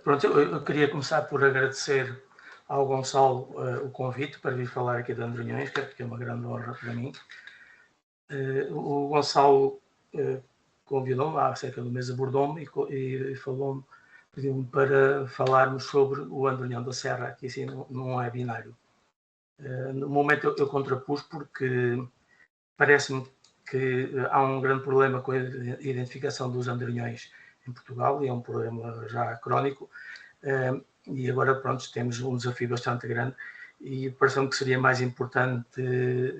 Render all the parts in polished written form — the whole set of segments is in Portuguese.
Pronto, eu queria começar por agradecer ao Gonçalo o convite para vir falar aqui de Andronhões, que é uma grande honra para mim. O Gonçalo convidou-me há cerca de um mês, abordou-me e falou-me, pediu-me para falarmos sobre o Andronhão da Serra, aqui assim num webinário. No momento eu contrapus porque parece-me que há um grande problema com a identificação dos andronhões em Portugal, e é um problema já crónico, e agora, pronto, temos um desafio bastante grande, e pareceu-me que seria mais importante,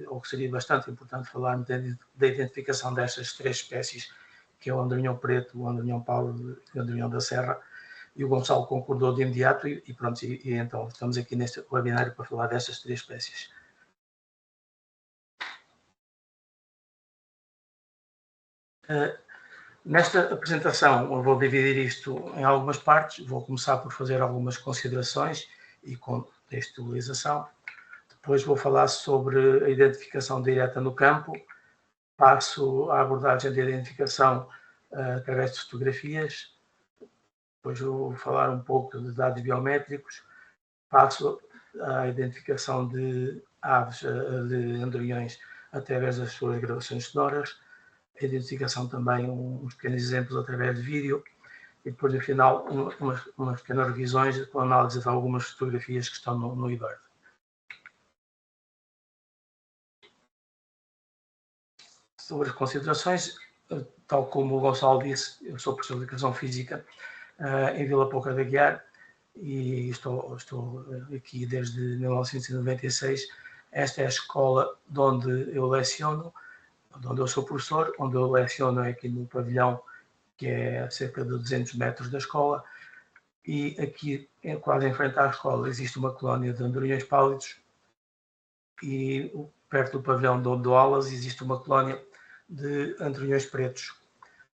ou que seria bastante importante, falarmos da identificação destas três espécies, que é o andronhão preto, o andronhão pálido e o andronhão da serra, e o Gonçalo concordou de imediato, e pronto, e então estamos aqui neste webinário para falar destas três espécies. Nesta apresentação eu vou dividir isto em algumas partes, vou começar por fazer algumas considerações e contextualização, depois vou falar sobre a identificação direta no campo, passo à abordagem de identificação através de fotografias, depois vou falar um pouco de dados biométricos, passo à identificação de aves, de andronhões, através das suas gravações sonoras, a identificação também, uns pequenos exemplos através de vídeo, e depois, no final, umas pequenas revisões com análise de algumas fotografias que estão no eBird. Sobre as considerações, tal como o Gonçalo disse, eu sou professor de Educação Física em Vila Pouca da Guiar, e estou aqui desde 1996. Esta é a escola de onde eu leciono, de onde eu sou professor, onde eu leciono aqui no pavilhão, que é a cerca de 200 metros da escola, e aqui, quase em frente à escola, existe uma colónia de andronhões pálidos, e perto do pavilhão de onde dou aulas existe uma colónia de andronhões pretos.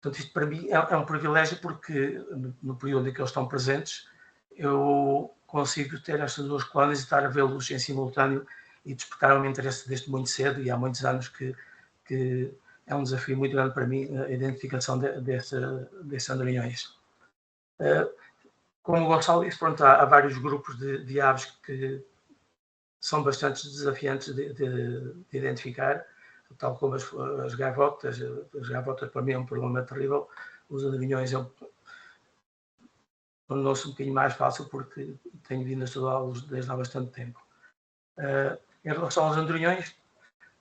Portanto, isto para mim é um privilégio, porque no período em que eles estão presentes, eu consigo ter estas duas colónias e estar a vê-los em simultâneo, e despertaram-me interesse desde muito cedo, e há muitos anos que é um desafio muito grande para mim a identificação destes andronhões. Como o Gonçalo disse, pronto, há vários grupos de aves que são bastante desafiantes de identificar, tal como as gaivotas. As gaivotas para mim é um problema terrível. Os andronhões tornou-se um bocadinho mais fácil, porque tenho vindo a estudá-los desde há bastante tempo. Em relação aos andronhões,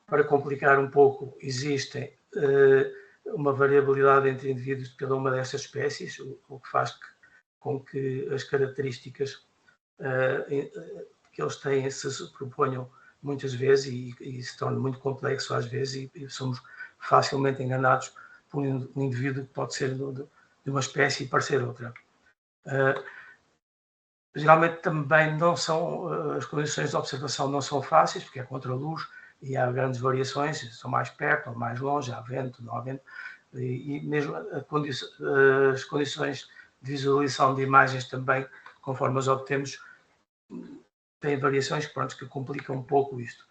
para complicar um pouco, existem uma variabilidade entre indivíduos de cada uma dessas espécies, o que faz com que as características que eles têm se proponham muitas vezes, e se torna muito complexo às vezes, e somos facilmente enganados por um indivíduo que pode ser de uma espécie e parecer outra. Geralmente também não são, as condições de observação não são fáceis, porque é contra a luz e há grandes variações, são mais perto ou mais longe, há vento, não há vento, e mesmo as condições de visualização de imagens também, conforme as obtemos, têm variações que complicam um pouco isto.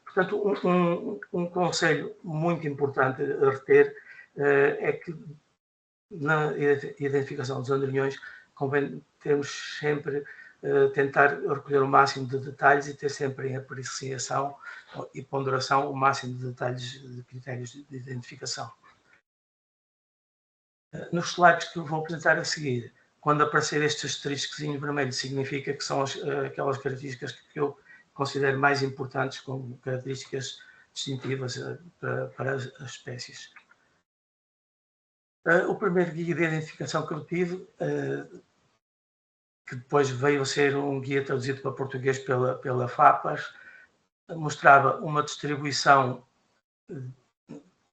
Portanto, um conselho muito importante a reter é que na identificação dos andronhões convém termos sempre, tentar recolher o máximo de detalhes e ter sempre em apreciação e ponderação o máximo de detalhes de critérios de identificação. Nos slides que eu vou apresentar a seguir, quando aparecer este asteriscozinho vermelho, significa que são aquelas características que eu considero mais importantes como características distintivas para as espécies. O primeiro guia de identificação que eu tive, que depois veio a ser um guia traduzido para português pela FAPAS, mostrava uma distribuição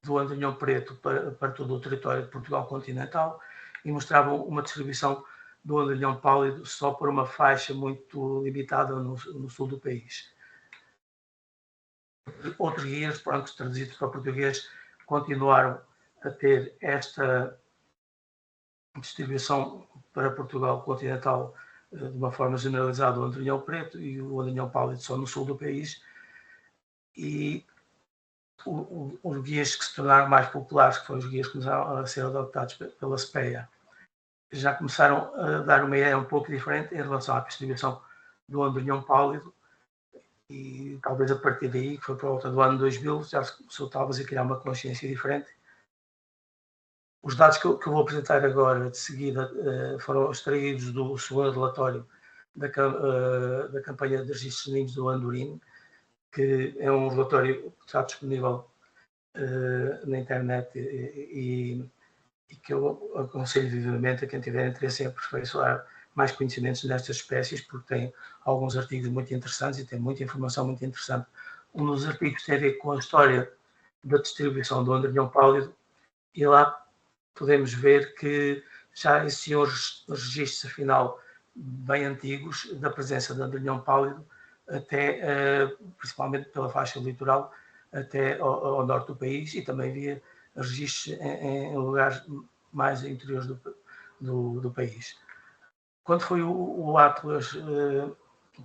do andronhão preto para todo o território de Portugal continental, e mostrava uma distribuição do andronhão pálido só por uma faixa muito limitada no sul do país. Outros guias, traduzidos para português, continuaram a ter esta distribuição para Portugal continental de uma forma generalizada, o andronhão preto e o andronhão pálido só no sul do país, e os guias que se tornaram mais populares, que foram os guias que começaram a ser adotados pela SPEA, já começaram a dar uma ideia um pouco diferente em relação à distribuição do andronhão pálido, e talvez a partir daí, que foi por volta do ano 2000, já se começou talvez a criar uma consciência diferente. Os dados que eu vou apresentar agora, de seguida, foram extraídos do segundo relatório da campanha de registros de ninhos do Andorinho, que é um relatório que está disponível na internet e que eu aconselho vivamente a quem tiver interesse em aperfeiçoar mais conhecimentos nestas espécies, porque tem alguns artigos muito interessantes e tem muita informação muito interessante. Um dos artigos tem a ver com a história da distribuição do andronhão pálido, e lá podemos ver que já existiam registros, afinal, bem antigos da presença do andronhão pálido, até, principalmente pela faixa litoral, até ao norte do país, e também havia registros em lugares mais interiores do país. Quando foi o Atlas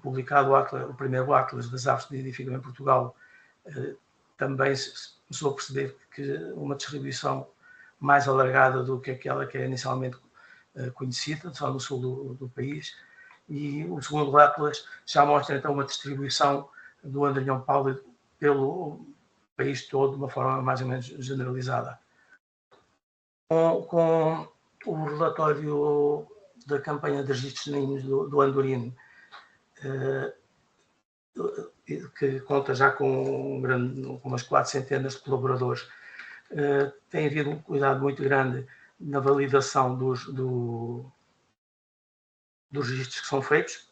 publicado, o primeiro Atlas das aves de nidificam em Portugal, também se começou a perceber que uma distribuição mais alargada do que aquela que era inicialmente conhecida, só no sul do país, e o segundo Atlas já mostra então uma distribuição do andronhão pálido pelo país todo de uma forma mais ou menos generalizada. Com o relatório da campanha de registros de ninhos do Andorinho, que conta já com umas 400 de colaboradores, tem havido um cuidado muito grande na validação dos registros que são feitos,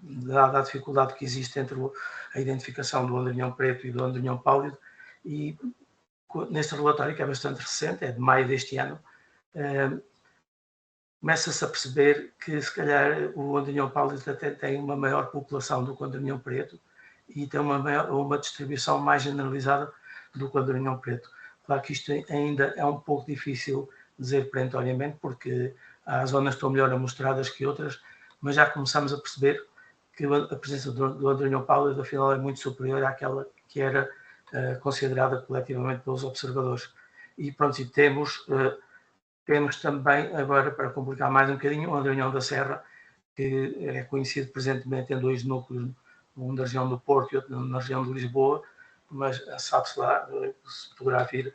dada a dificuldade que existe entre a identificação do andronhão preto e do andronhão pálido, e neste relatório, que é bastante recente, é de maio deste ano, começa-se a perceber que, se calhar, o andronhão pálido até tem uma maior população do que o andronhão preto e tem uma distribuição mais generalizada do que o andronhão preto. Claro que isto ainda é um pouco difícil dizer perentoriamente, porque há zonas que estão melhor amostradas que outras, mas já começamos a perceber que a presença do andronhão pálido, afinal, é muito superior àquela que era considerada coletivamente pelos observadores. E pronto, e temos também, agora, para complicar mais um bocadinho, o andronhão da Serra, que é conhecido presentemente em dois núcleos, um na região do Porto e outro na região de Lisboa, mas sabe-se lá se poderá vir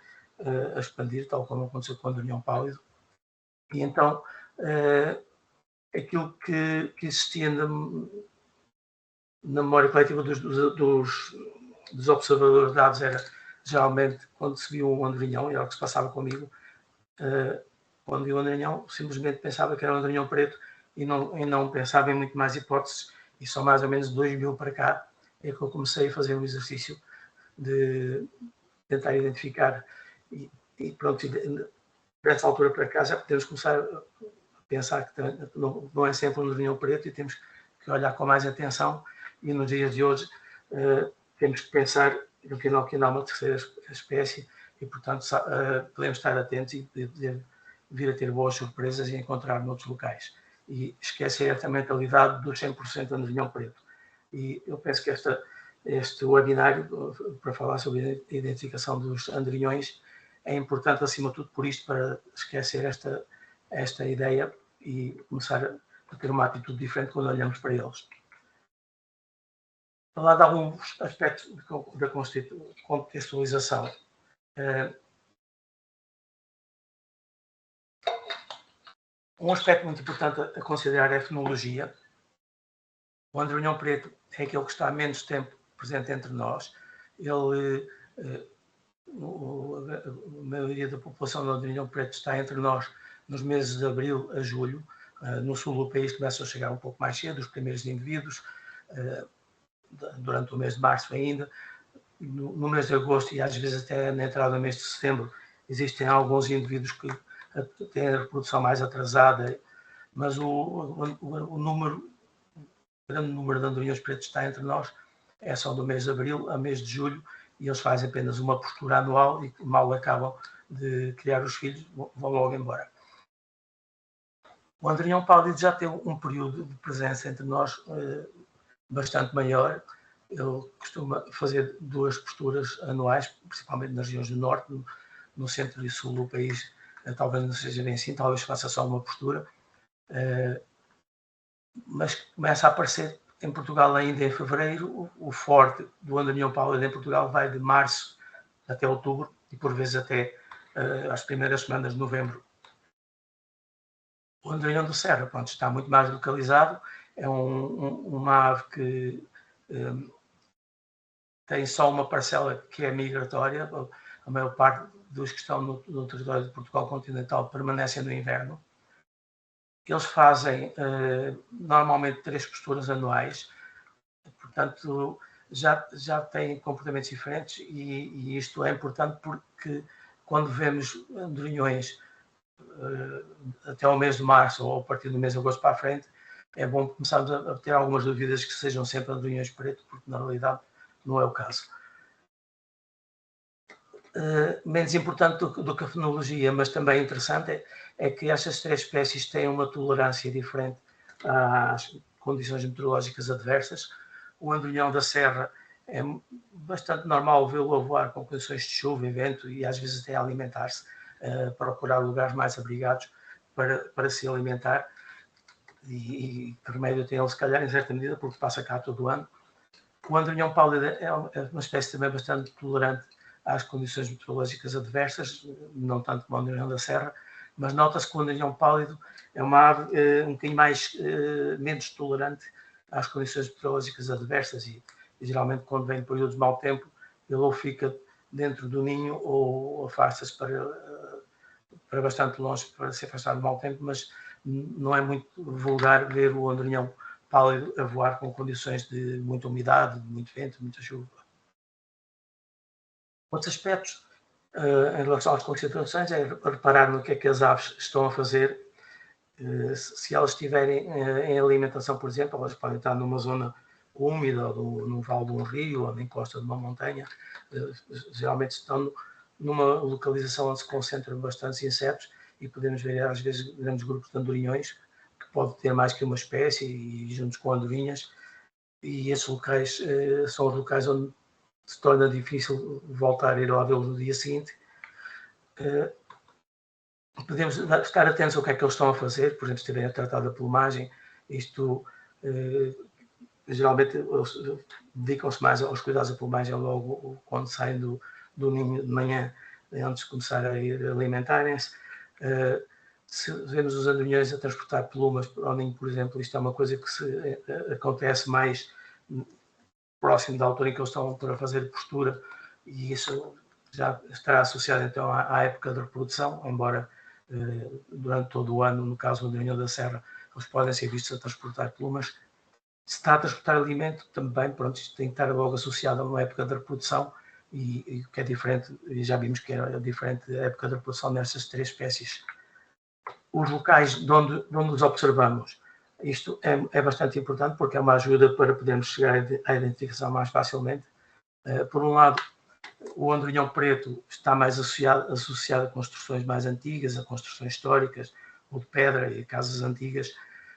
a expandir, tal como aconteceu com o andronhão pálido. E então, aquilo que existia na memória coletiva dos observadores de dados era, geralmente, quando se viu um andronhão, e era o que se passava comigo, quando viu um andronhão, simplesmente pensava que era um andronhão preto e não pensava em muito mais hipóteses, e só mais ou menos 2000 para cá é que eu comecei a fazer um exercício de tentar identificar, e pronto, dessa altura para cá já podemos começar a pensar que não é sempre um andronhão preto e temos que olhar com mais atenção, e nos dias de hoje temos que pensar no que ainda há uma terceira espécie e, portanto, podemos estar atentos e vir a ter boas surpresas e encontrar noutros locais. E esquecer esta mentalidade dos 100% de andronhão preto. E eu penso que este webinário, para falar sobre a identificação dos andronhões, é importante, acima de tudo, por isto, para esquecer esta ideia e começar a ter uma atitude diferente quando olhamos para eles. Falar de alguns aspectos da contextualização. Um aspecto muito importante a considerar é a fenologia. O andronhão preto é aquele que está há menos tempo presente entre nós. A maioria da população do andronhão preto está entre nós nos meses de abril a julho. No sul do país começam a chegar um pouco mais cedo os primeiros indivíduos, durante o mês de março ainda. No mês de agosto e às vezes até na entrada do mês de setembro existem alguns indivíduos que têm a reprodução mais atrasada, mas o grande número de andronhões pretos está entre nós é só do mês de abril a mês de julho, e eles fazem apenas uma postura anual e mal acabam de criar os filhos, vão logo embora. O andronhão pálido já teve um período de presença entre nós bastante maior. Ele costuma fazer 2 posturas anuais, principalmente nas regiões do norte, no centro e sul do país, talvez não seja bem assim, talvez faça só uma postura, mas começa a aparecer em Portugal ainda em fevereiro. O forte do andorinhão pálido em Portugal vai de março até outubro e por vezes até as primeiras semanas de novembro. O andorinhão da serra, pronto, está muito mais localizado, é uma ave que tem só uma parcela que é migratória. A maior parte dos que estão no território de Portugal continental permanecem no inverno. Eles fazem normalmente 3 posturas anuais, portanto já têm comportamentos diferentes e isto é importante porque quando vemos andorinhões até ao mês de março ou a partir do mês de agosto para a frente, é bom começarmos a ter algumas dúvidas que sejam sempre andorinhões pretos, porque na realidade não é o caso. Menos importante do que a fenologia, mas também interessante, é que estas 3 espécies têm uma tolerância diferente às condições meteorológicas adversas. O andorinhão da serra é bastante normal vê-lo a voar com condições de chuva e vento e às vezes até alimentar-se, procurar lugares mais abrigados para se alimentar. E que remédio tem ele, se calhar, em certa medida, porque passa cá todo o ano. O andorinhão pálido é uma espécie também bastante tolerante às condições meteorológicas adversas, não tanto como o andorinhão da serra, mas nota-se que o andorinhão pálido é uma ave um bocadinho menos tolerante às condições meteorológicas adversas e geralmente quando vem períodos de mau tempo ele ou fica dentro do ninho ou afasta-se para bastante longe para se afastar do mau tempo, mas não é muito vulgar ver o andorinhão pálido a voar com condições de muita umidade, de muito vento, muita chuva. Outros aspectos em relação às concentrações é reparar no que é que as aves estão a fazer. Se elas estiverem em alimentação, por exemplo, elas podem estar numa zona úmida, ou no vale de um rio, ou na encosta de uma montanha. Geralmente estão numa localização onde se concentram bastantes insetos e podemos ver às vezes grandes grupos de andorinhões, que pode ter mais que uma espécie, e juntos com andorinhas, e esses locais são os locais onde se torna difícil voltar a ir lá vê-los no dia seguinte. Podemos estar atentos ao que é que eles estão a fazer, por exemplo, se estiverem a tratar da plumagem, isto geralmente dedicam-se mais aos cuidados da plumagem logo quando saem do ninho de manhã, antes de começar a ir alimentarem-se. Se vemos os andorinhões a transportar plumas ao ninho, por exemplo, isto é uma coisa que acontece mais próximo da altura em que eles estão para fazer postura, e isso já estará associado então à época de reprodução, embora durante todo o ano, no caso do andorinhão da serra, eles podem ser vistos a transportar plumas. Se está a transportar alimento, também, pronto, isto tem que estar logo associado a uma época de reprodução, e que é diferente, e já vimos que é diferente a época de reprodução nestas 3 espécies. Os locais de onde os observamos, isto é bastante importante porque é uma ajuda para podermos chegar à identificação mais facilmente. Por um lado, o andorinhão preto está mais associado a construções mais antigas, a construções históricas, ou de pedra e casas antigas.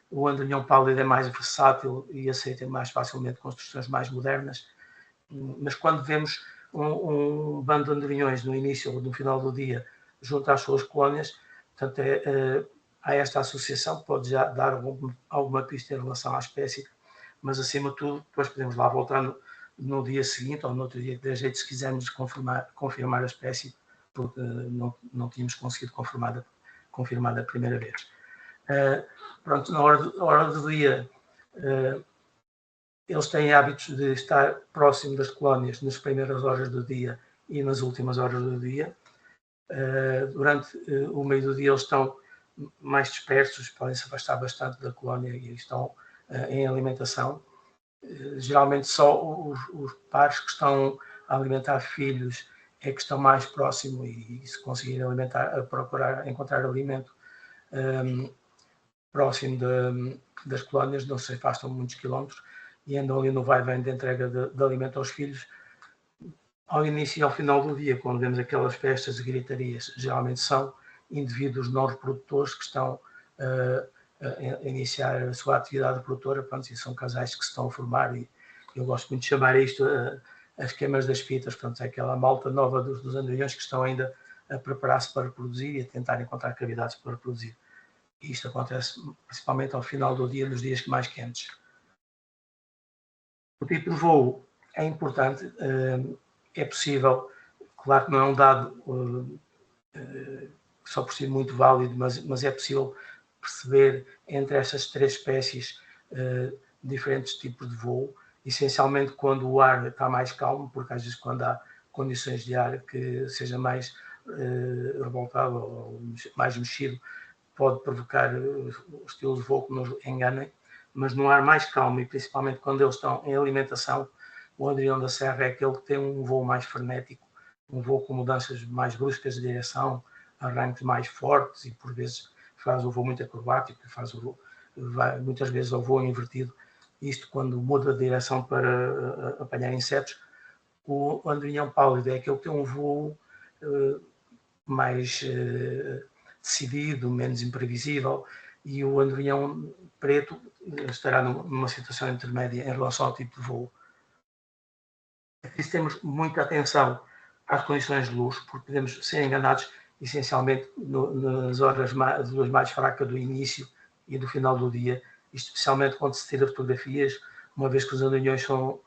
O andorinhão pálido é mais versátil e aceita mais facilmente construções mais modernas. Mas quando vemos um bando de andorinhões no início ou no final do dia junto às suas colónias, portanto, há esta associação que pode já dar alguma pista em relação à espécie, mas acima de tudo, depois podemos lá voltar no dia seguinte ou no outro dia, de jeito, se quisermos confirmar a espécie, porque não tínhamos conseguido confirmar da primeira vez. Pronto, na hora do dia, eles têm hábitos de estar próximo das colónias nas primeiras horas do dia e nas últimas horas do dia. Durante o meio do dia eles estão mais dispersos, podem se afastar bastante da colónia e estão em alimentação. Geralmente só os pares que estão a alimentar filhos é que estão mais próximos e se conseguirem procurar encontrar alimento próximo das colónias, não se afastam muitos quilómetros e andam ali no vai-vem de entrega de alimento aos filhos. Ao início e ao final do dia, quando vemos aquelas festas e gritarias, geralmente são indivíduos não reprodutores que estão a iniciar a sua atividade reprodutora, pronto, e são casais que se estão a formar, e eu gosto muito de chamar isto as queimas das fitas, pronto, é aquela malta nova dos andorinhões que estão ainda a preparar-se para reproduzir e a tentar encontrar cavidades para reproduzir. E isto acontece principalmente ao final do dia, nos dias mais quentes. O tipo de voo é importante, é possível, claro que não é um dado só por si muito válido, mas é possível perceber entre estas três espécies diferentes tipos de voo, essencialmente quando o ar está mais calmo, porque às vezes quando há condições de ar que seja mais revoltado ou mais mexido, pode provocar estilos de voo que nos enganem, mas no ar mais calmo e principalmente quando eles estão em alimentação, o Adrião da Serra é aquele que tem um voo mais frenético, um voo com mudanças mais bruscas de direção, arranques mais fortes e por vezes faz o voo muito acrobático, faz o voo, muitas vezes o voo invertido, isto quando muda de direção para apanhar insetos. O Andrinhão pálido é aquele que tem um voo mais decidido, menos imprevisível, e o Andrinhão preto estará numa situação intermédia em relação ao tipo de voo. Aqui temos muita atenção às condições de luz, porque podemos ser enganados essencialmente nas horas de luz mais fraca do início e do final do dia, especialmente quando se tira fotografias, uma vez que os andrinhões são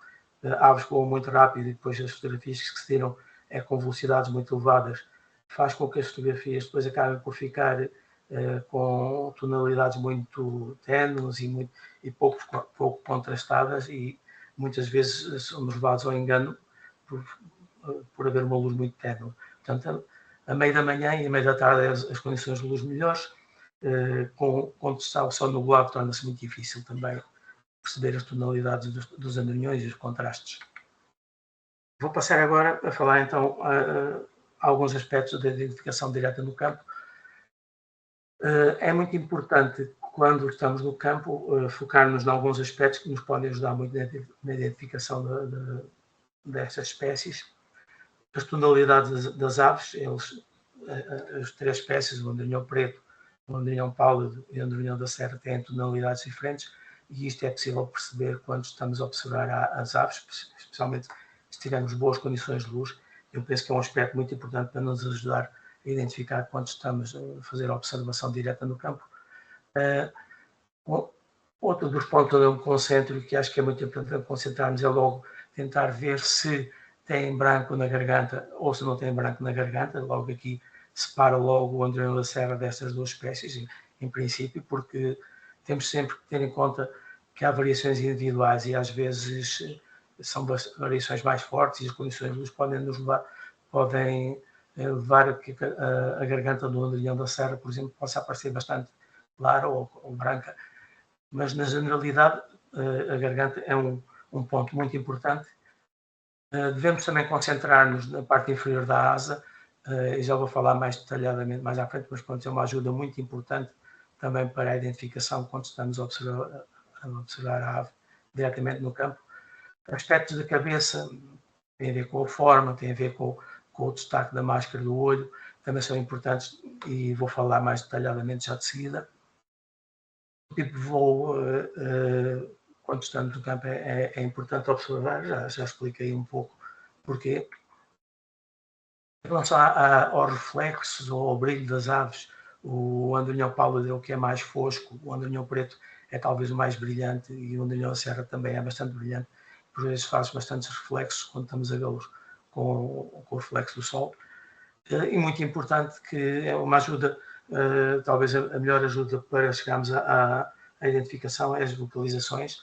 aves que voam muito rápido e depois as fotografias que se tiram é com velocidades muito elevadas, faz com que as fotografias depois acabem por ficar com tonalidades muito tenues e pouco contrastadas e muitas vezes somos levados ao engano por haver uma luz muito ténue. Portanto, a meio da manhã e a meio da tarde as condições de luz melhores, quando está o sol nublado torna-se muito difícil também perceber as tonalidades dos andrinhões e os contrastes. Vou passar agora a falar então alguns aspectos da identificação direta no campo. É muito importante, quando estamos no campo, focar-nos em alguns aspectos que nos podem ajudar muito na identificação destas espécies. As tonalidades das aves, as três espécies, o andrinhão preto, o andrinhão pálido e o andrinhão da serra, têm tonalidades diferentes e isto é possível perceber quando estamos a observar as aves, especialmente se tivermos boas condições de luz. Eu penso que é um aspecto muito importante para nos ajudar a identificar quando estamos a fazer a observação direta no campo. Outro dos pontos onde eu me concentro, que acho que é muito importante concentrarmos, é logo tentar ver se tem branco na garganta ou se não tem branco na garganta. Logo aqui separa logo o andrinhão da serra destas duas espécies, em princípio, porque temos sempre que ter em conta que há variações individuais e às vezes são variações mais fortes e as condições de luz podem levar a que a garganta do andrinhão da serra, por exemplo, possa aparecer bastante clara ou branca, mas na generalidade a garganta é um ponto muito importante. Devemos também concentrar-nos na parte inferior da asa, e já vou falar mais detalhadamente mais à frente, mas pronto, é uma ajuda muito importante também para a identificação quando estamos a observar a ave diretamente no campo. Aspectos da cabeça têm a ver com a forma, têm a ver com o destaque da máscara do olho, também são importantes e vou falar mais detalhadamente já de seguida. O tipo de voo, quando estamos no campo, é importante observar, já expliquei um pouco porquê. Em relação aos reflexos ou ao brilho das aves, o andrinhão pálido é o que é mais fosco, o andrinhão preto é talvez o mais brilhante e o andrinhão serra também é bastante brilhante, por vezes faz bastantes reflexos quando estamos a vê-los com o reflexo do sol. E muito importante, que é uma ajuda, talvez a melhor ajuda para chegarmos à identificação é as vocalizações.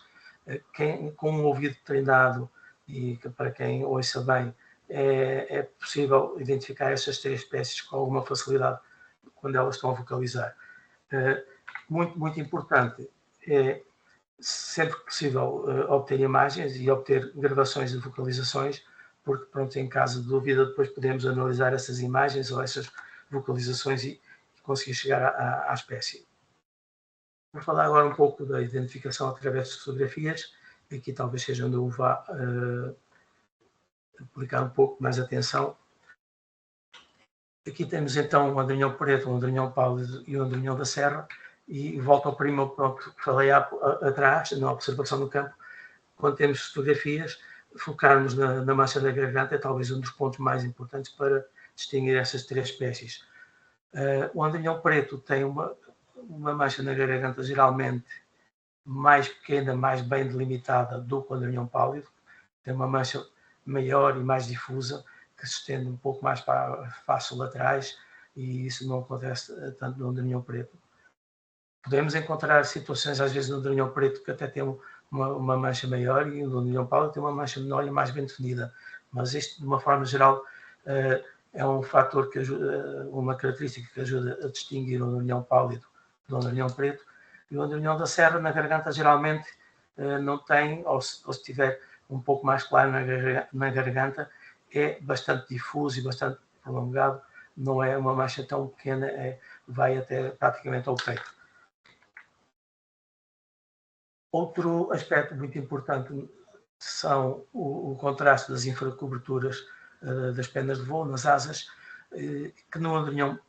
Com um ouvido treinado e para quem ouça bem, é possível identificar essas três espécies com alguma facilidade quando elas estão a vocalizar. Muito importante é, sempre que possível, obter imagens e obter gravações de vocalizações, porque, pronto, em caso de dúvida, depois podemos analisar essas imagens ou essas vocalizações e conseguir chegar à espécie. Vou falar agora um pouco da identificação através de fotografias. Aqui talvez seja onde eu vá aplicar um pouco mais atenção. Aqui temos então o andrinhão preto, o andrinhão pálido e o andrinhão da serra. E volto ao primeiro ponto que falei atrás, na observação do campo. Quando temos fotografias, focarmos na mancha da garganta é talvez um dos pontos mais importantes para distinguir essas três espécies. O andrinhão preto tem uma mancha na garganta geralmente mais pequena, mais bem delimitada do que o andrinhão pálido, tem uma mancha maior e mais difusa, que se estende um pouco mais para a face laterais, e isso não acontece tanto no andrinhão preto. Podemos encontrar situações, às vezes, no andrinhão preto que até tem uma mancha maior, e no andrinhão pálido tem uma mancha menor e mais bem definida, mas isto, de uma forma geral, é um fator que ajuda, uma característica que ajuda a distinguir o andrinhão pálido do andrinhão preto. E o andrinhão da serra na garganta geralmente não tem, ou se tiver um pouco mais claro na garganta, é bastante difuso e bastante prolongado, não é uma mancha tão pequena, vai até praticamente ao peito. Outro aspecto muito importante são o contraste das infracoberturas das penas de voo, nas asas, que no andrinhão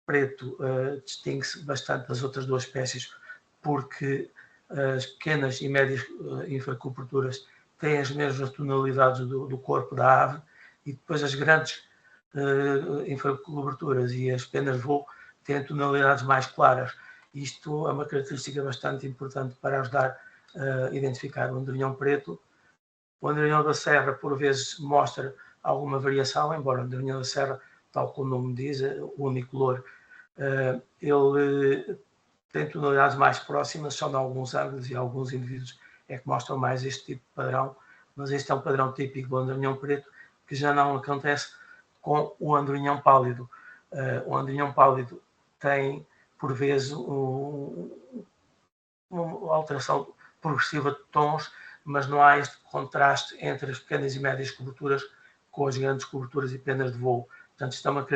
preto distingue-se bastante das outras duas espécies, porque as pequenas e médias infracoberturas têm as mesmas tonalidades do corpo da ave, e depois as grandes infracoberturas e as penas de voo têm tonalidades mais claras. Isto é uma característica bastante importante para ajudar a identificar o andrinhão preto. O andrinhão da serra, por vezes, mostra alguma variação, embora o andrinhão da serra, tal como o nome diz, unicolor, ele tem tonalidades mais próximas, só em alguns ângulos, e alguns indivíduos é que mostram mais este tipo de padrão, mas este é um padrão típico do andrinhão preto, que já não acontece com o andrinhão pálido. O andrinhão pálido tem, por vezes, uma alteração progressiva de tons, mas não há este contraste entre as pequenas e médias coberturas com as grandes coberturas e penas de voo. Portanto, isto é uma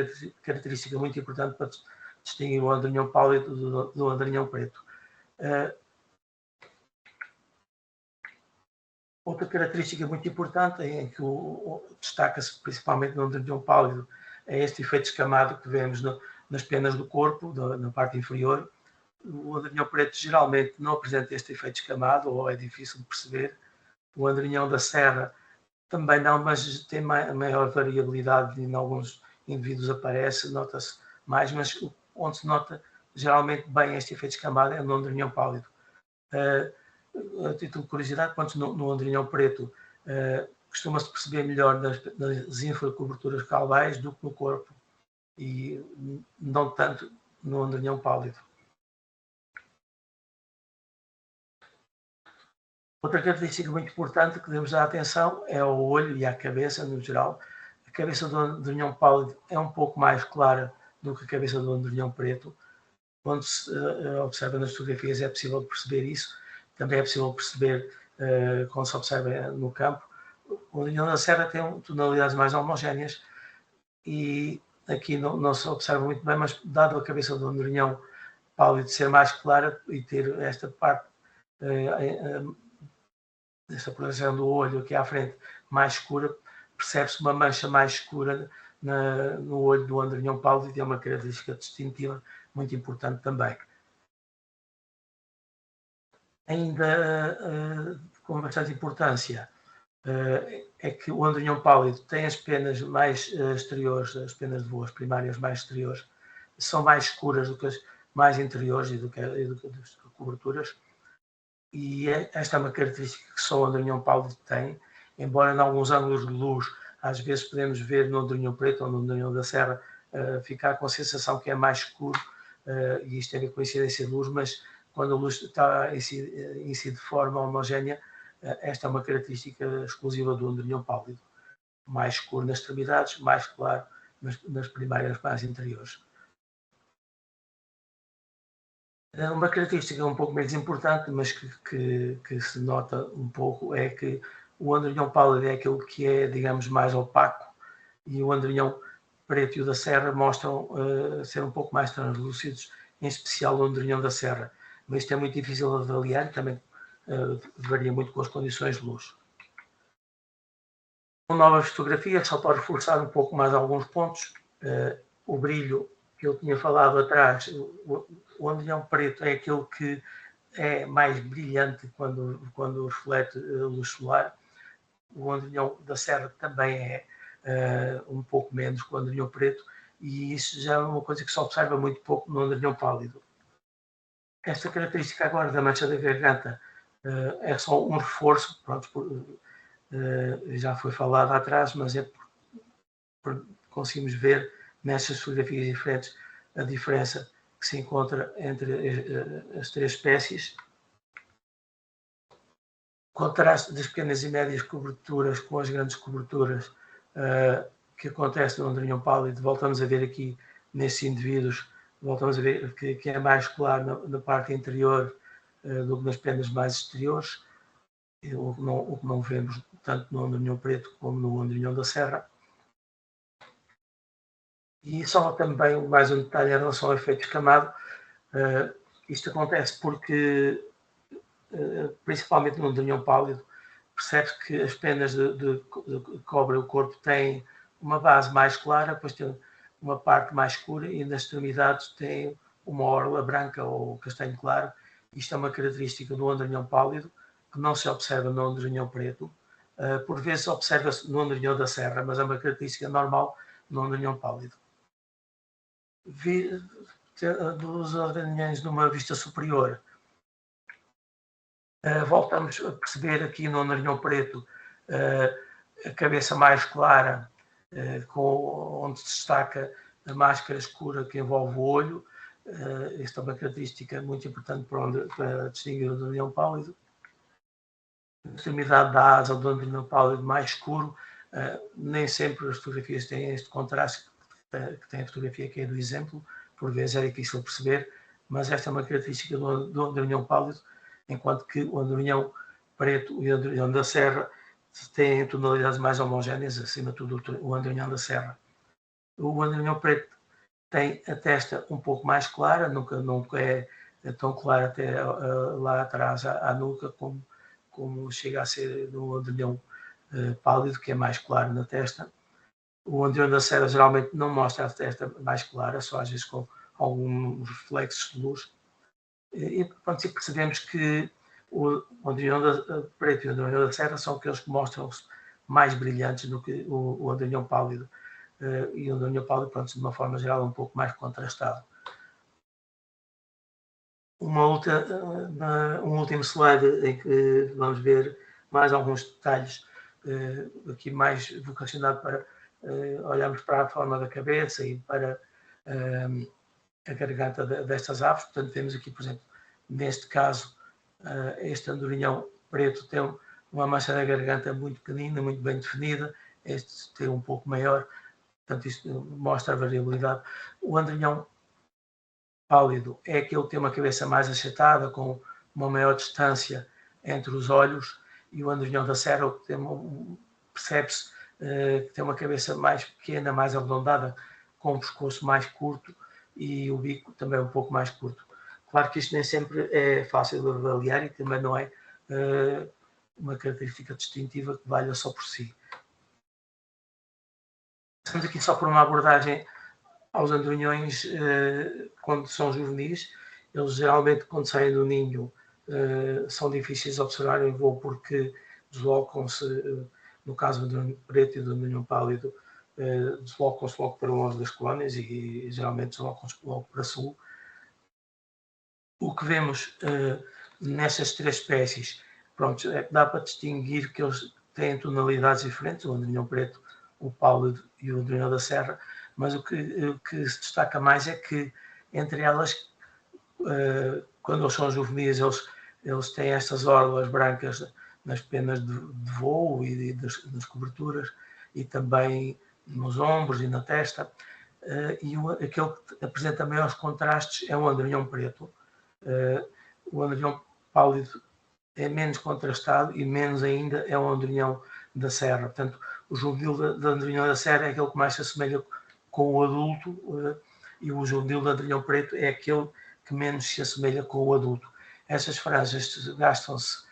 característica muito importante para distinguir o andrinhão pálido do andrinhão preto. Outra característica muito importante, em que destaca-se principalmente no andrinhão pálido, é este efeito escamado que vemos nas penas do corpo, na parte inferior. O andrinhão preto geralmente não apresenta este efeito escamado, ou é difícil de perceber. O andrinhão da serra também não, mas tem maior variabilidade, e em alguns indivíduos aparece, nota-se mais, mas onde se nota geralmente bem este efeito escamado é no andrinhão pálido. A título de curiosidade, no andrinhão preto costuma-se perceber melhor nas infracoberturas caudais do que no corpo, e não tanto no andrinhão pálido. Outra característica muito importante que devemos dar atenção é ao olho e à cabeça, no geral. A cabeça do andrinhão pálido é um pouco mais clara do que a cabeça do andrinhão preto. Quando se observa nas fotografias é possível perceber isso. Também é possível perceber quando se observa no campo. O andrinhão da serra tem tonalidades mais homogéneas, e aqui não se observa muito bem, mas dado a cabeça do andrinhão pálido ser mais clara e ter esta parte dessa projeção do olho aqui à frente mais escura, percebe-se uma mancha mais escura no olho do andrinhão pálido, e é uma característica distintiva muito importante também. Ainda com bastante importância é que o andrinhão pálido tem as penas mais exteriores, as penas de voo, as primárias mais exteriores, são mais escuras do que as mais interiores e do que as coberturas. E esta é uma característica que só o andrinhão pálido tem, embora em alguns ângulos de luz, às vezes podemos ver no andrinhão preto ou no andrinhão da serra, ficar com a sensação que é mais escuro, e isto tem a ver com a incidência de luz, mas quando a luz está incide de forma homogénea, esta é uma característica exclusiva do andrinhão pálido. Mais escuro nas extremidades, mais claro nas primárias mais interiores. Uma característica um pouco menos importante, mas que se nota um pouco, é que o andrinhão pálido é aquele que é, digamos, mais opaco, e o andrinhão preto e o da serra mostram ser um pouco mais translúcidos, em especial o andrinhão da serra. Mas isto é muito difícil de avaliar, também varia muito com as condições de luz. Com novas fotografias, só para reforçar um pouco mais alguns pontos, o brilho que eu tinha falado atrás, o andrinhão preto é aquele que é mais brilhante quando reflete luz solar. O andrinhão da serra também é um pouco menos que o andrinhão preto, e isso já é uma coisa que se observa muito pouco no andrinhão pálido. Esta característica agora da mancha da garganta é só um reforço, pronto, já foi falado atrás, mas conseguimos ver nestas fotografias diferentes a diferença que se encontra entre as três espécies. O contraste das pequenas e médias coberturas com as grandes coberturas que acontece no andarilhão pálido, voltamos a ver aqui nestes indivíduos, voltamos a ver que é mais claro na parte interior do que nas penas mais exteriores, o que não vemos tanto no andarilhão preto como no andarilhão da serra. E só também mais um detalhe em relação ao efeito escamado. Isto acontece porque, principalmente no andarilhão pálido, percebe-se que as penas de cobre o corpo têm uma base mais clara, depois tem uma parte mais escura e nas extremidades tem uma orla branca ou castanho claro. Isto é uma característica do andarilhão pálido que não se observa no andarilhão preto. Por vezes observa-se no andarilhão da serra, mas é uma característica normal no andarilhão pálido. Dos andarilhões numa vista superior, voltamos a perceber aqui no andarilhão preto a cabeça mais clara, onde se destaca a máscara escura que envolve o olho. Esta é uma característica muito importante para distinguir o andarilhão pálido. A extremidade da asa do andarilhão pálido mais escuro, nem sempre as fotografias têm este contraste que tem a fotografia que é do exemplo, por vezes é difícil perceber, mas esta é uma característica do andarilhão pálido, enquanto que o andarilhão preto e o andarilhão da serra têm tonalidades mais homogéneas, acima de tudo o andarilhão da serra. O andarilhão preto tem a testa um pouco mais clara, nunca é tão clara até lá atrás à nuca, como chega a ser no andarilhão pálido, que é mais claro na testa. O andarilhão da serra geralmente não mostra a testa mais clara, só às vezes com alguns reflexos de luz. E pronto, percebemos que o andarilhão preto e o andarilhão da serra são aqueles que mostram-se mais brilhantes do que o andarilhão pálido. E o andarilhão pálido, pronto, de uma forma geral, um pouco mais contrastado. Um último slide em que vamos ver mais alguns detalhes, aqui mais vocacionado para olharmos para a forma da cabeça e para a garganta destas aves. Portanto, vemos aqui, por exemplo, neste caso, este andarilhão preto tem uma mancha da garganta muito pequenina, muito bem definida, este tem um pouco maior, portanto, isto mostra a variabilidade. O andarilhão pálido é aquele que tem uma cabeça mais achatada, com uma maior distância entre os olhos, e o andarilhão da serra percebe-se que tem uma cabeça mais pequena, mais arredondada, com um pescoço mais curto e o bico também um pouco mais curto. Claro que isto nem sempre é fácil de avaliar e também não é uma característica distintiva que valha só por si. Estamos aqui só por uma abordagem aos andarilhões quando são juvenis. Eles geralmente, quando saem do ninho, são difíceis de observar em voo porque deslocam-se, no caso do andarilhão preto e do andarilhão pálido, deslocam-se logo para longe das colónias e geralmente deslocam-se logo para sul. O que vemos nestas três espécies, pronto, é que dá para distinguir que eles têm tonalidades diferentes, o andarilhão preto, o pálido e o andarilhão da serra, mas o que se destaca mais é que entre elas, quando eles são juvenis, eles têm estas orlas brancas nas penas de voo e das coberturas e também nos ombros e na testa, e aquele que apresenta maiores contrastes é o andarilhão preto. O andarilhão pálido é menos contrastado e menos ainda é o andarilhão da serra. Portanto, o juvenil da andarilhão da serra é aquele que mais se assemelha com o adulto e o juvenil da andarilhão preto é aquele que menos se assemelha com o adulto. Essas franjas gastam-se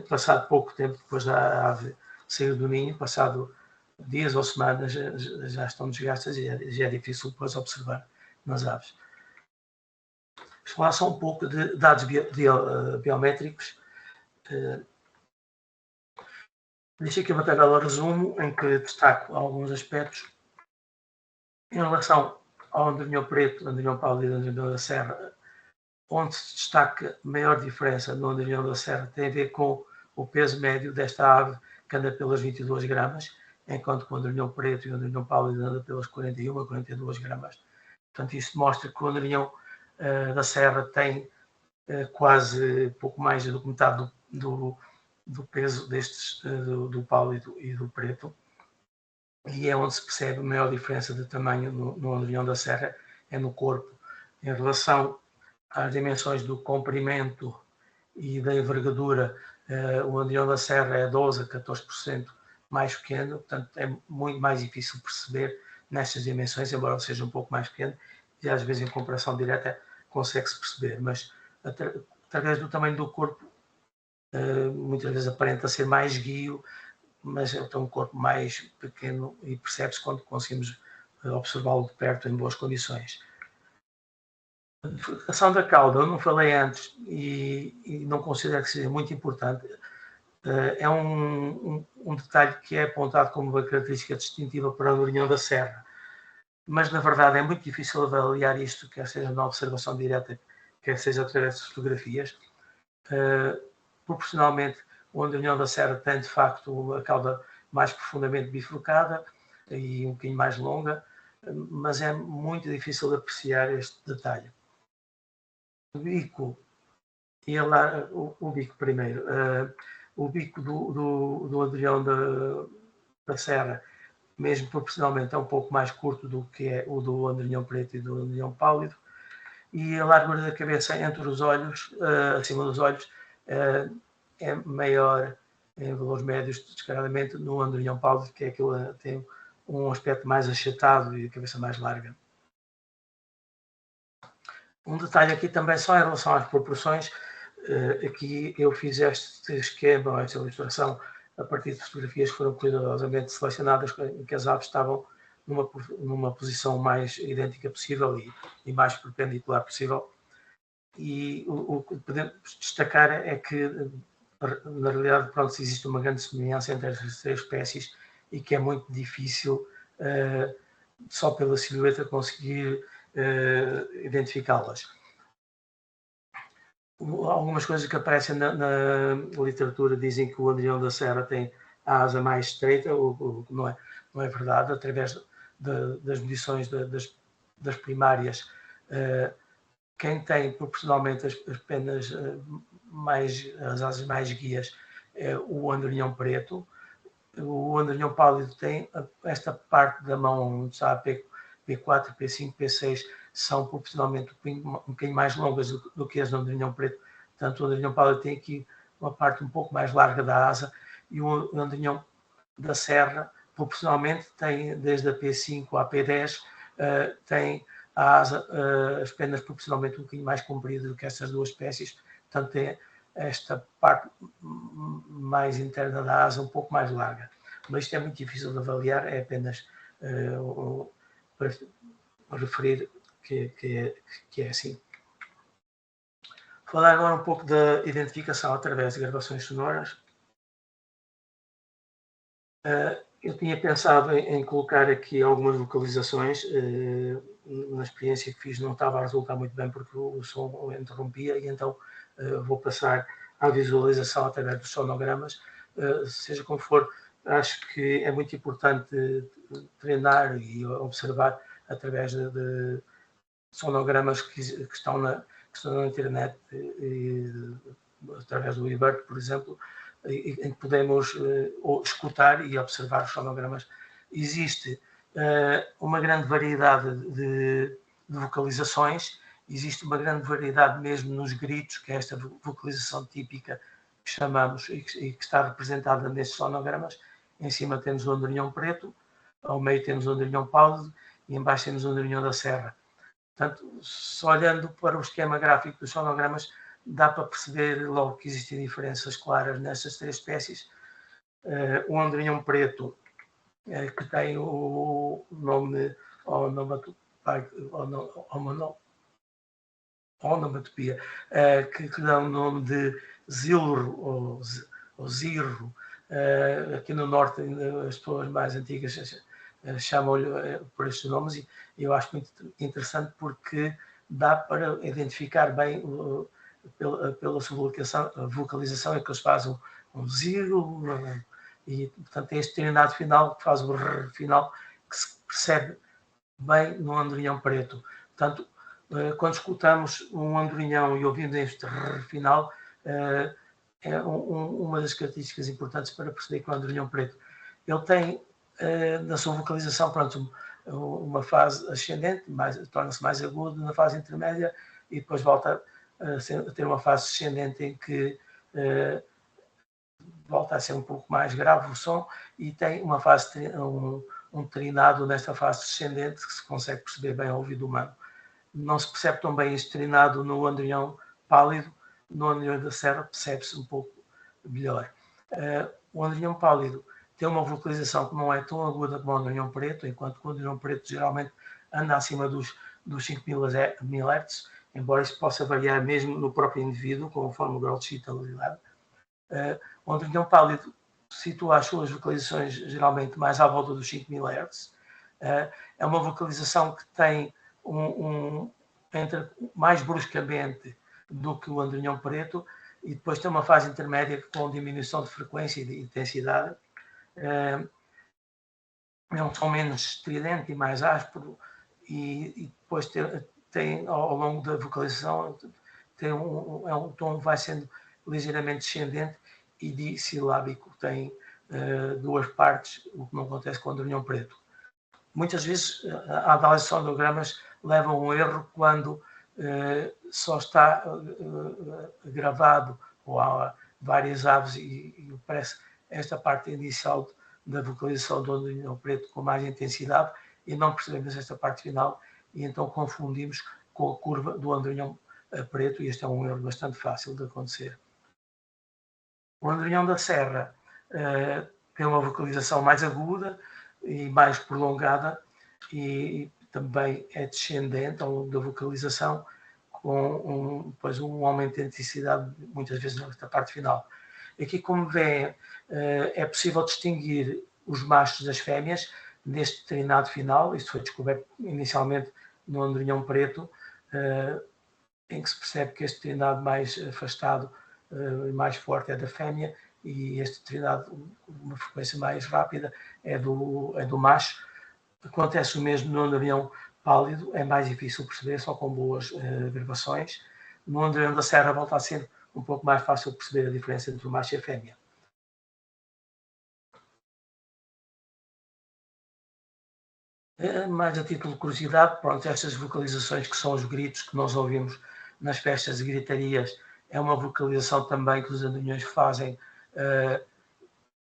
passado pouco tempo depois da ave sair do ninho, passado dias ou semanas já estão desgastas e já é difícil depois observar nas aves. Vamos falar só um pouco de dados biométricos. Deixo aqui uma tabela resumo em que destaco alguns aspectos em relação ao andarilhão preto, andarilhão pálido e andarilhão da serra, onde se destaca maior diferença no andarilhão da serra tem a ver com o peso médio desta ave, que anda pelas 22 gramas, enquanto que o andarilhão preto e o andarilhão pálido anda pelas 41 a 42 gramas. Portanto, isso mostra que o andarilhão da serra tem quase pouco mais do que metade do peso destes, do pálido e do preto, e é onde se percebe a maior diferença de tamanho no andarilhão da serra, é no corpo, em relação às dimensões do comprimento e da envergadura. O andarilhão da serra é 12 a 14% mais pequeno, portanto é muito mais difícil perceber nestas dimensões, embora ele seja um pouco mais pequeno, e às vezes em comparação direta consegue-se perceber, mas através do tamanho do corpo, muitas vezes aparenta ser mais guio, mas ele tem um corpo mais pequeno e percebe-se quando conseguimos observá-lo de perto em boas condições. A defecação da cauda, eu não falei antes e não considero que seja muito importante. É um detalhe que é apontado como uma característica distintiva para o andarilhão da serra, mas na verdade é muito difícil avaliar isto, quer seja na observação direta, quer seja através de fotografias. Proporcionalmente, o andarilhão da serra tem de facto a cauda mais profundamente bifurcada e um bocadinho mais longa, mas é muito difícil de apreciar este detalhe. O bico, o bico primeiro, o bico do andarilhão da serra, mesmo proporcionalmente, é um pouco mais curto do que é o do andarilhão preto e do andarilhão pálido, e a largura da cabeça entre os olhos, acima dos olhos, é maior em valores médios, descaradamente, no andarilhão pálido, que é aquele que tem um aspecto mais achatado e a cabeça mais larga. Um detalhe aqui também só em relação às proporções. Aqui eu fiz este esquema, esta ilustração, a partir de fotografias que foram cuidadosamente selecionadas, em que as aves estavam numa posição mais idêntica possível e mais perpendicular possível. E o que podemos destacar é que, na realidade, pronto, existe uma grande semelhança entre as três espécies e que é muito difícil, só pela silhueta, conseguir identificá-las. Algumas coisas que aparecem na literatura dizem que o andarilhão da serra tem a asa mais estreita, o que não é verdade. Através das medições das primárias, quem tem proporcionalmente as penas as asas mais guias é o andarilhão preto. O andarilhão pálido tem esta parte da mão onde está a P4, P5, P6, são proporcionalmente um bocadinho mais longas do que as do andarilhão preto. Portanto, o andarilhão pálido tem aqui uma parte um pouco mais larga da asa, e o andarilhão da serra, proporcionalmente, tem desde a P5 à P10, tem a asa, as penas proporcionalmente um bocadinho mais compridas do que estas duas espécies. Portanto, tem esta parte mais interna da asa um pouco mais larga. Mas isto é muito difícil de avaliar, é apenas para referir que é assim. Falar agora um pouco da identificação através de gravações sonoras. Eu tinha pensado em colocar aqui algumas vocalizações. Na experiência que fiz não estava a resultar muito bem porque o som interrompia, e então vou passar à visualização através dos sonogramas. Seja como for, acho que é muito importante treinar e observar através de sonogramas que estão na internet, através do eBird, por exemplo, em que podemos escutar e observar os sonogramas. Existe uma grande variedade de vocalizações, existe uma grande variedade mesmo nos gritos, que é esta vocalização típica que chamamos e que está representada nestes sonogramas. Em cima temos o andarilhão preto, ao meio temos o andarilhão pálido e em baixo temos o andarilhão da serra. Portanto, só olhando para o esquema gráfico dos sonogramas, dá para perceber logo que existem diferenças claras nestas três espécies. O andarilhão preto, que tem o nome onomatopia, que dá o nome de zilro ou zirro. Aqui no norte, as pessoas mais antigas chamam-lhe por estes nomes, Eu acho muito interessante porque dá para identificar bem pela sua vocalização é que eles fazem um ziro, e portanto é este trinado final que faz o r final que se percebe bem no andorinhão preto. Portanto, quando escutamos um andorinhão e ouvindo este r final, é uma das características importantes para perceber que o andorinhão preto ele tem na sua vocalização, pronto, uma fase ascendente, torna-se mais agudo na fase intermédia e depois volta a ter uma fase descendente em que volta a ser um pouco mais grave o som e tem uma fase, um trinado nesta fase descendente que se consegue perceber bem ao ouvido humano. Não se percebe tão bem este trinado no andorinhão pálido, no andorinhão da serra percebe-se um pouco melhor. O andorinhão pálido tem uma vocalização que não é tão aguda como o andorinhão preto, enquanto que o andorinhão preto geralmente anda acima dos 5.000 Hz, embora isso possa variar mesmo no próprio indivíduo, conforme o grau de excitabilidade. O andorinhão pálido situa as suas vocalizações geralmente mais à volta dos 5.000 Hz. É uma vocalização que tem entra mais bruscamente do que o andorinhão preto e depois tem uma fase intermédia com diminuição de frequência e de intensidade. É um som menos estridente e mais áspero e depois tem ao longo da vocalização tem um tom que vai sendo ligeiramente descendente e dissilábico, tem duas partes, o que não acontece com o andorinhão preto. Muitas vezes a análise de sonogramas leva a um erro quando só está gravado ou há várias aves e parece esta parte inicial da vocalização do andorinhão preto com mais intensidade e não percebemos esta parte final e então confundimos com a curva do andorinhão preto e este é um erro bastante fácil de acontecer. O andorinhão da serra tem uma vocalização mais aguda e mais prolongada e também é descendente ao longo da vocalização com depois um aumento de intensidade muitas vezes nesta parte final. Aqui, como vêem, é possível distinguir os machos das fêmeas neste trinado final. Isto foi descoberto inicialmente no andorinhão preto, em que se percebe que este trinado mais afastado e mais forte é da fêmea e este trinado, uma frequência mais rápida, é do macho. Acontece o mesmo no andorinhão pálido, é mais difícil perceber, só com boas gravações. No andorinhão da serra volta a ser um pouco mais fácil perceber a diferença entre o macho e a fêmea. Mais a título de curiosidade, pronto, estas vocalizações que são os gritos que nós ouvimos nas festas e gritarias, é uma vocalização também que os andorinhões fazem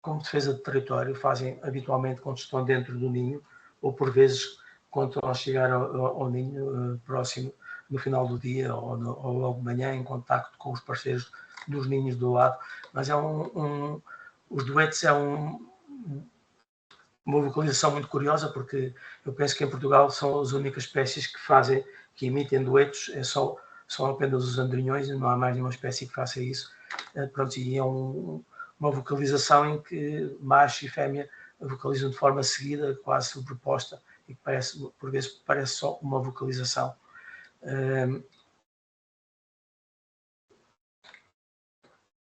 como defesa de território, fazem habitualmente quando estão dentro do ninho, ou por vezes quando estão a chegar ao ninho próximo no final do dia ou logo de manhã em contacto com os parceiros dos ninhos do lado. Mas é os duetos é uma vocalização muito curiosa porque eu penso que em Portugal são as únicas espécies que emitem duetos, são apenas os andorinhões e não há mais nenhuma espécie que faça isso. Pronto, e é uma vocalização em que macho e fêmea vocalizam de forma seguida, quase sobreposta, e que por vezes parece só uma vocalização.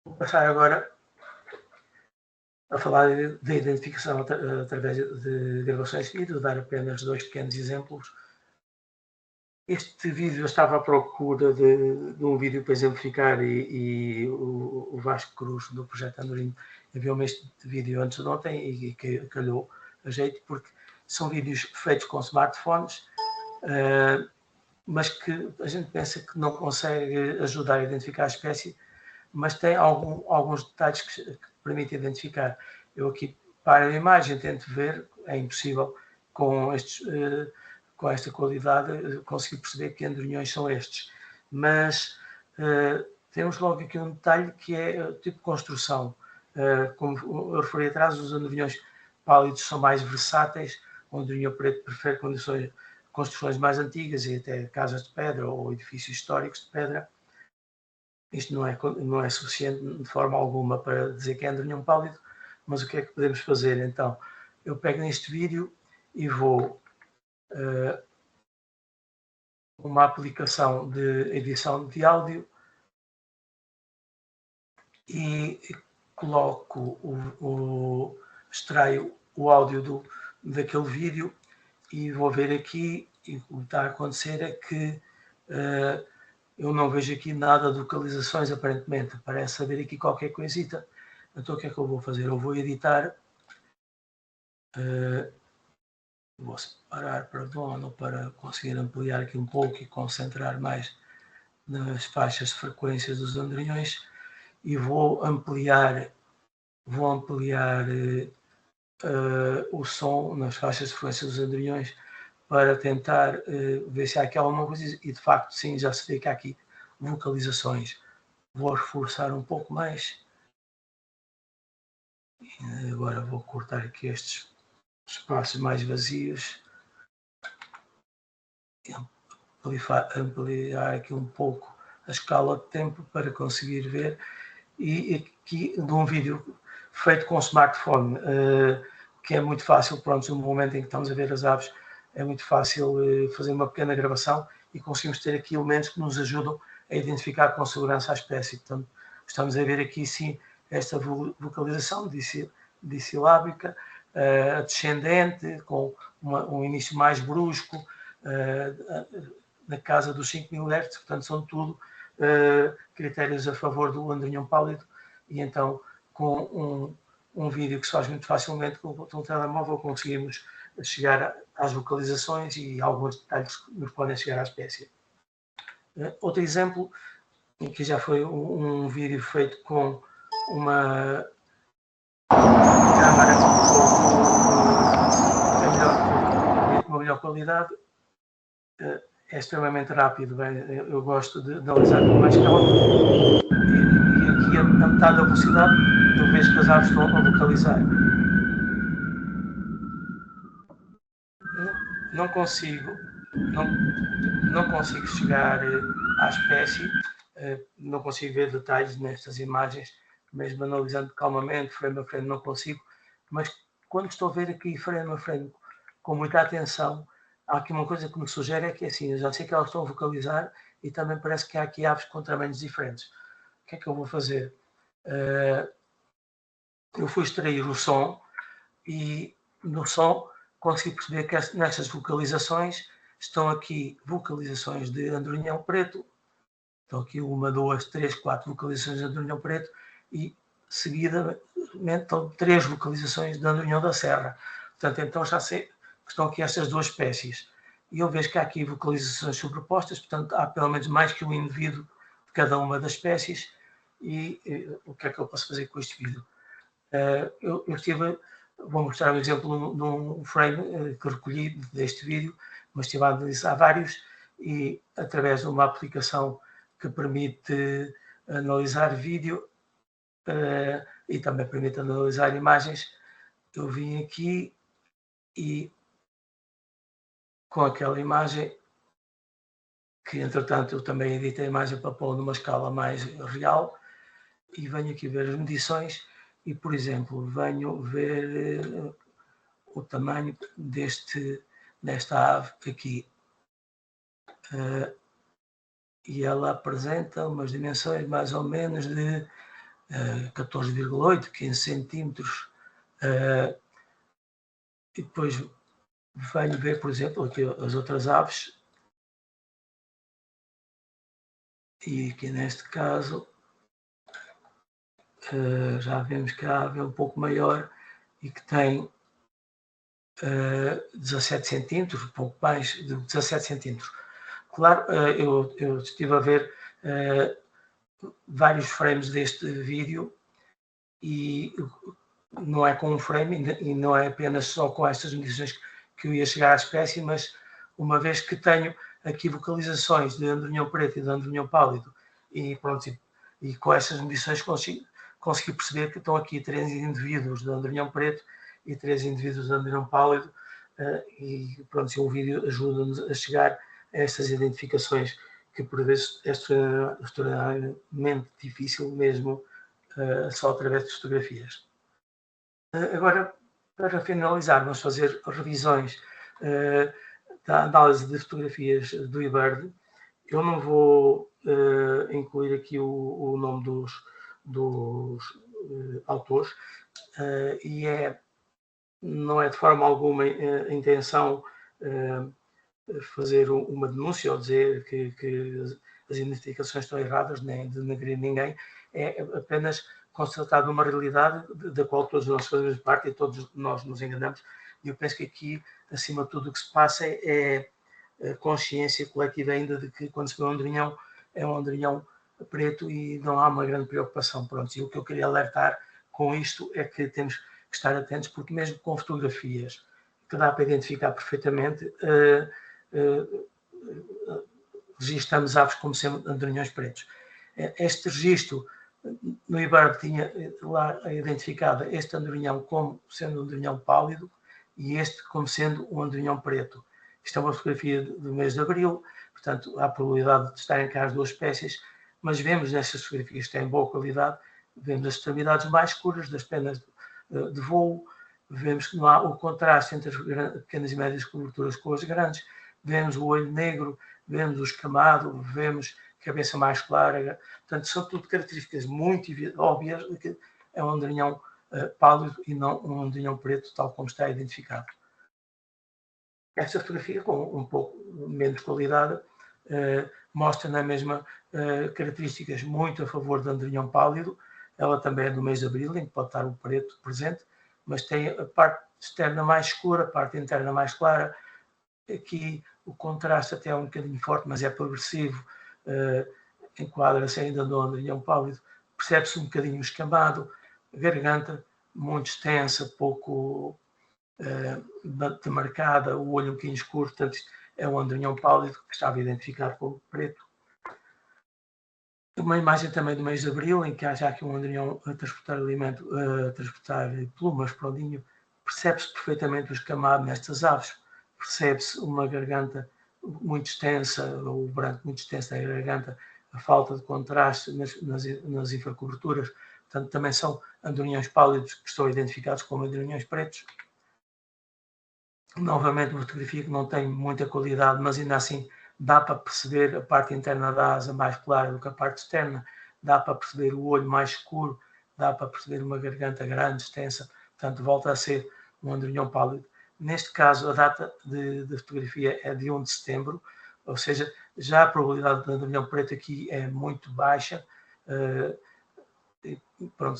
Vou passar agora a falar da identificação através de gravações e de dar apenas dois pequenos exemplos. Este vídeo eu estava à procura de um vídeo para exemplificar e o Vasco Cruz do Projeto Andorinho enviou-me este vídeo antes de ontem e calhou a jeito porque são vídeos feitos com smartphones, mas que a gente pensa que não consegue ajudar a identificar a espécie, mas tem alguns detalhes que permitem identificar. Eu aqui para a imagem tento ver, é impossível com esta qualidade conseguir perceber que andorinhões são estes. Mas temos logo aqui um detalhe que é tipo de construção. Como eu referi atrás, os andorinhões pálidos são mais versáteis, o andorinhão preto prefere construções mais antigas e até casas de pedra ou edifícios históricos de pedra. Isto não é suficiente de forma alguma para dizer que é andorinhão pálido, mas o que é que podemos fazer então? Eu pego neste vídeo e vou uma aplicação de edição de áudio e coloco extraio o áudio daquele vídeo e vou ver aqui, e o que está a acontecer é que eu não vejo aqui nada de localizações, aparentemente. Parece haver aqui qualquer coisita. Então o que é que eu vou fazer? Eu vou editar, vou separar para dono para conseguir ampliar aqui um pouco e concentrar mais nas faixas de frequências dos andarilhões, e vou ampliar o som nas faixas de frequência dos andarilhões para tentar ver se há aqui alguma coisa, e de facto sim, já se vê que há aqui vocalizações. Vou reforçar um pouco mais. Agora vou cortar aqui estes espaços mais vazios. Ampliar aqui um pouco a escala de tempo para conseguir ver. E aqui de um vídeo feito com smartphone, que é muito fácil, pronto, no momento em que estamos a ver as aves, é muito fácil fazer uma pequena gravação e conseguimos ter aqui elementos que nos ajudam a identificar com segurança a espécie. Portanto, estamos a ver aqui sim esta vocalização dissilábica, descendente, com um início mais brusco, na casa dos 5.000 Hz, portanto são tudo critérios a favor do andarilhão pálido, e então com um vídeo que se faz muito facilmente com o telemóvel conseguimos chegar às localizações e alguns detalhes que nos podem chegar à espécie. Outro exemplo, que já foi um vídeo feito com uma câmara com uma melhor qualidade, é extremamente rápido, eu gosto de analisar com mais calma, e aqui a metade da velocidade eu vejo que as aves estão a localizar. Não consigo chegar à espécie, não consigo ver detalhes nestas imagens, mesmo analisando calmamente, frame a frame, não consigo, mas quando estou a ver aqui frame a frame com muita atenção, há aqui uma coisa que me sugere, é que assim, eu já sei que elas estão a vocalizar e também parece que há aqui aves com tamanhos diferentes. O que é que eu vou fazer? Eu fui extrair o som e no som consegui perceber que nestas vocalizações estão aqui vocalizações de andarilhão preto, estão aqui 1, 2, 3, 4 vocalizações de andarilhão preto e seguidamente estão 3 vocalizações de andarilhão da serra. Portanto, então já sei que estão aqui estas duas espécies. E eu vejo que há aqui vocalizações sobrepostas, portanto há pelo menos mais que um indivíduo de cada uma das espécies. E o que é que eu posso fazer com este vídeo? Eu vou mostrar um exemplo num frame que recolhi deste vídeo, mas estive a analisar vários, e através de uma aplicação que permite analisar vídeo e também permite analisar imagens, eu vim aqui e com aquela imagem, que entretanto eu também editei a imagem para pôr numa escala mais real, e venho aqui ver as medições e, por exemplo, venho ver o tamanho desta ave aqui. E ela apresenta umas dimensões mais ou menos de 14,8, 15 centímetros. E depois venho ver, por exemplo, aqui as outras aves. E aqui neste caso já vemos que a ave é um pouco maior e que tem 17 centímetros, um pouco mais de 17 centímetros. Claro, eu estive a ver vários frames deste vídeo e não é com um frame e não é apenas só com estas medições que eu ia chegar à espécie, mas uma vez que tenho aqui vocalizações de andarilhão preto e de andarilhão pálido e pronto, e com estas medições consegui perceber que estão aqui 3 indivíduos de andarilhão preto e 3 indivíduos de andarilhão pálido, e pronto, o vídeo ajuda-nos a chegar a estas identificações que por vezes é extremamente difícil mesmo, só através de fotografias. Agora, para finalizar, vamos fazer revisões da análise de fotografias do eBird. Eu não vou incluir aqui o nome dos autores, e não é de forma alguma a intenção fazer uma denúncia ou dizer que as identificações estão erradas, nem de denegrir ninguém, é apenas constatar uma realidade da qual todos nós fazemos parte e todos nós nos enganamos. E eu penso que aqui, acima de tudo, o que se passa é a consciência coletiva ainda de que quando se vê um andorinhão, é um andorinhão preto e não há uma grande preocupação. Pronto, e o que eu queria alertar com isto é que temos que estar atentos, porque mesmo com fotografias que dá para identificar perfeitamente, registamos aves como sendo andorinhões pretos. Este registro no eBird tinha lá identificado este andorinhão como sendo um andorinhão pálido e este como sendo um andorinhão preto. Isto é uma fotografia do mês de abril, portanto há a probabilidade de estarem cá as duas espécies, mas vemos nestas fotografias que têm boa qualidade, vemos as extremidades mais escuras das penas de voo, vemos que não há o contraste entre as pequenas e médias coberturas com as grandes, vemos o olho negro, vemos o escamado, vemos a cabeça mais clara. Portanto, são tudo características muito óbvias de que é um andorinhão pálido e não um andorinhão preto, tal como está identificado. Esta fotografia, com um pouco menos qualidade, mostra na mesma características muito a favor do andorinhão pálido. Ela também é do mês de abril, em que pode estar o preto presente, mas tem a parte externa mais escura, a parte interna mais clara. Aqui o contraste até é um bocadinho forte, mas é progressivo, enquadra-se ainda no andorinhão pálido. Percebe-se um bocadinho o escamado, a garganta muito extensa, pouco demarcada, o olho um bocadinho escuro, portanto é um andorinhão pálido que estava identificado como preto. Uma imagem também do mês de abril, em que há já aqui um andorinhão a transportar alimento, a transportar plumas para o ninho. Percebe-se perfeitamente o escamado nestas aves, percebe-se uma garganta muito extensa, o branco muito extenso da garganta, a falta de contraste nas infracoberturas. Portanto, também são andorinhões pálidos que estão identificados como andorinhões pretos. Novamente, uma fotografia que não tem muita qualidade, mas ainda assim dá para perceber a parte interna da asa mais clara do que a parte externa, dá para perceber o olho mais escuro, dá para perceber uma garganta grande, extensa, portanto volta a ser um andorinhão pálido. Neste caso, a data de fotografia é de 1 de setembro, ou seja, já a probabilidade de andorinhão preto aqui é muito baixa. Pronto,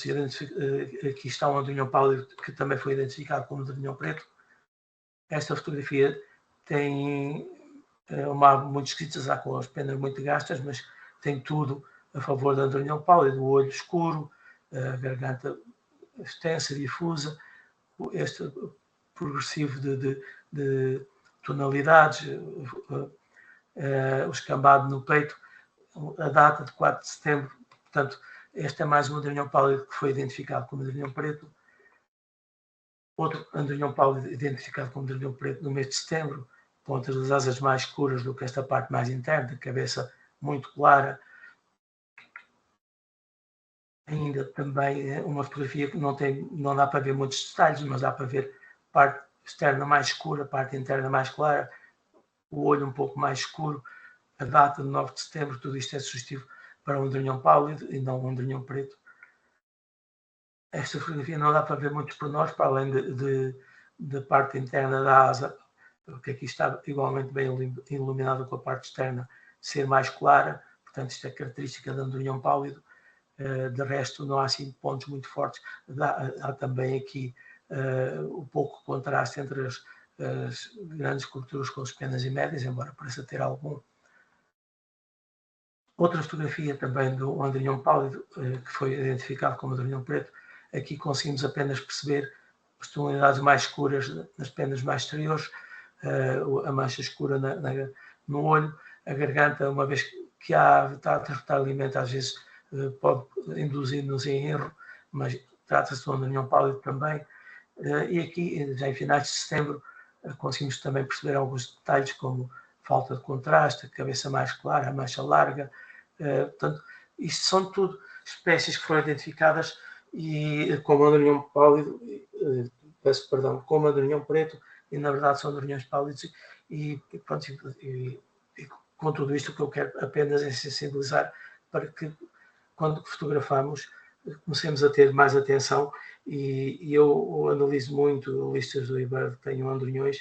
aqui está um andorinhão pálido que também foi identificado como andorinhão preto. Esta fotografia tem uma ave muito esquisita, com as penas muito gastas, mas tem tudo a favor da andorinhão pálido, o olho escuro, a garganta extensa, difusa, este progressivo de tonalidades, o escambado no peito, a data de 4 de setembro, portanto, este é mais um andorinhão pálido que foi identificado como andorinhão preto. Outro andorinhão pálido identificado como andorinhão preto no mês de setembro, pontas das asas mais escuras do que esta parte mais interna, cabeça muito clara. Ainda também uma fotografia que não dá para ver muitos detalhes, mas dá para ver parte externa mais escura, parte interna mais clara, o olho um pouco mais escuro, a data de 9 de setembro, tudo isto é sugestivo para um andorinhão pálido e não um andorinhão preto. Esta fotografia não dá para ver muitos pormenores, para além da parte interna da asa, porque aqui está igualmente bem iluminado com a parte externa ser mais clara, portanto isto é característica do andorinhão pálido. De resto não há assim pontos muito fortes. Há também aqui um pouco contraste entre as grandes coberturas com as pequenas e médias, embora pareça ter algum. Outra fotografia também do andorinhão pálido, que foi identificado como andorinhão preto. Aqui conseguimos apenas perceber as tonalidades mais escuras nas penas mais exteriores, a mancha escura no olho, a garganta, uma vez que a ave está a transportar alimento, às vezes pode induzir-nos em erro, mas trata-se de um andorinhão pálido também. E aqui, já em finais de setembro, conseguimos também perceber alguns detalhes, como falta de contraste, a cabeça mais clara, a mancha larga. Portanto, isto são tudo espécies que foram identificadas e como andorinhão pálido, peço perdão, como andorinhão preto, e na verdade são andorinhões pálidos, pronto, e com tudo isto o que eu quero apenas é sensibilizar para que quando fotografamos comecemos a ter mais atenção, e eu analiso muito listas do eBird que tenham andorinhões,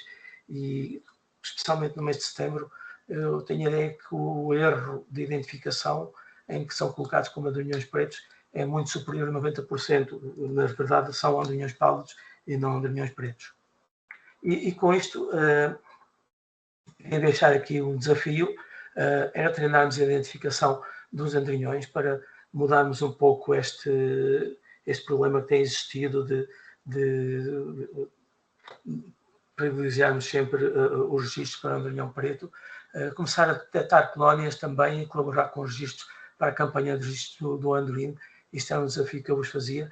e especialmente no mês de setembro eu tenho a ideia que o erro de identificação em que são colocados como andorinhões pretos é muito superior a 90%. Na verdade são andorinhões pálidos e não andorinhões pretos. E com isto queria deixar aqui um desafio, era treinarmos a identificação dos andorinhões para mudarmos um pouco este problema que tem existido de privilegiarmos sempre os registros para andorinhão preto, começar a detectar colónias também e colaborar com os registros para a campanha de registro do andorinho. Isto é um desafio que eu vos fazia,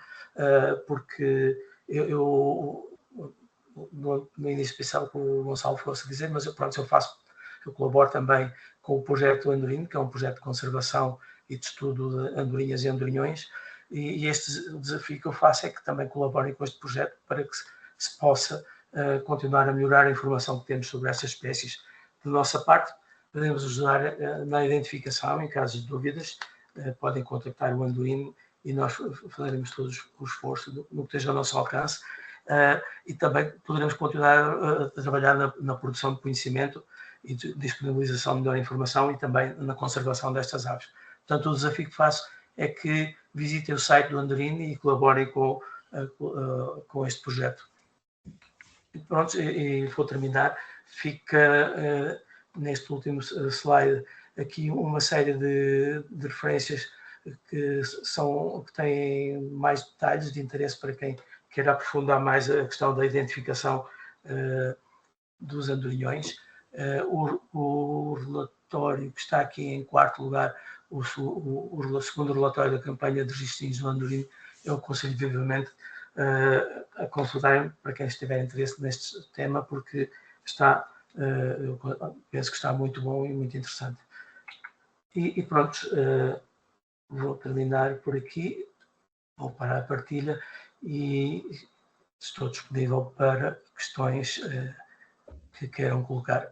porque eu no início pensava que o Gonçalo fosse dizer, mas eu colaboro também com o projeto Andorinho, que é um projeto de conservação e de estudo de andorinhas e andorinhões, e este desafio que eu faço é que também colaborem com este projeto para que se possa continuar a melhorar a informação que temos sobre essas espécies. De nossa parte, podemos ajudar na identificação, em casos de dúvidas, podem contactar o Andorinho e nós faremos todos o esforço no que esteja ao nosso alcance, e também poderemos continuar a trabalhar na produção de conhecimento e de disponibilização de melhor informação e também na conservação destas aves. Portanto, o desafio que faço é que visitem o site do Andorinho e colaborem com este projeto. E pronto, e vou terminar. Fica neste último slide aqui uma série de referências que têm mais detalhes de interesse para quem queira aprofundar mais a questão da identificação dos andorinhões. O relatório que está aqui em quarto lugar, o segundo relatório da campanha de registros do andorinho, eu aconselho vivamente a consultarem para quem tiver interesse neste tema, porque eu penso que está muito bom e muito interessante. E pronto, vou terminar por aqui, vou parar a partilha e estou disponível para questões que queiram colocar.